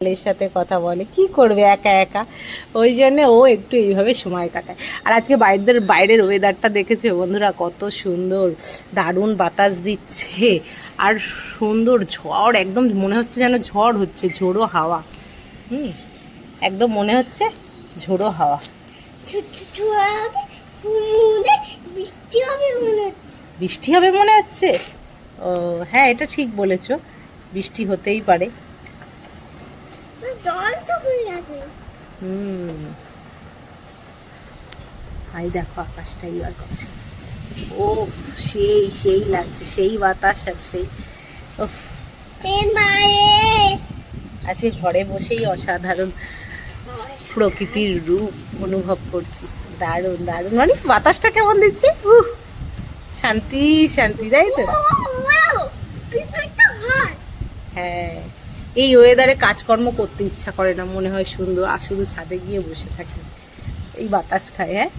ছেলের সাথে কথা বলে, কি করবে একা একা, ওই জন্য ও একটু এইভাবে সময় কাটায়। আর আজকে বাইরের ওয়েদারটা দেখেছে বন্ধুরা, কত সুন্দর, দারুণ বাতাস দিচ্ছে আর সুন্দর ঝড়, একদম মনে হচ্ছে যেন ঝড় হচ্ছে, ঝোড়ো হাওয়া। একদম মনে হচ্ছে ঝোড়ো হাওয়া। বৃষ্টি হবে মনে হচ্ছে। ও হ্যাঁ, এটা ঠিক বলেছো, বৃষ্টি হতেই পারে। আই দেখো আকাশটা এবার করছে, ও সেই সেই লাগছে, সেই বাতাস আর সেই আজকে ঘরে বসেই অসাধারণ প্রকৃতির রূপ অনুভব করছি। দারুণ দারুণ, মানে বাতাসটা কেমন দিচ্ছে, শান্তি শান্তি, তাই তো। হ্যাঁ, এই ওয়েদারে কাজকর্ম করতে ইচ্ছা করে না, মনে হয় সুন্দর আর শুধু ছাদে গিয়ে বসে থাকি, এই বাতাস খায়। হ্যাঁ।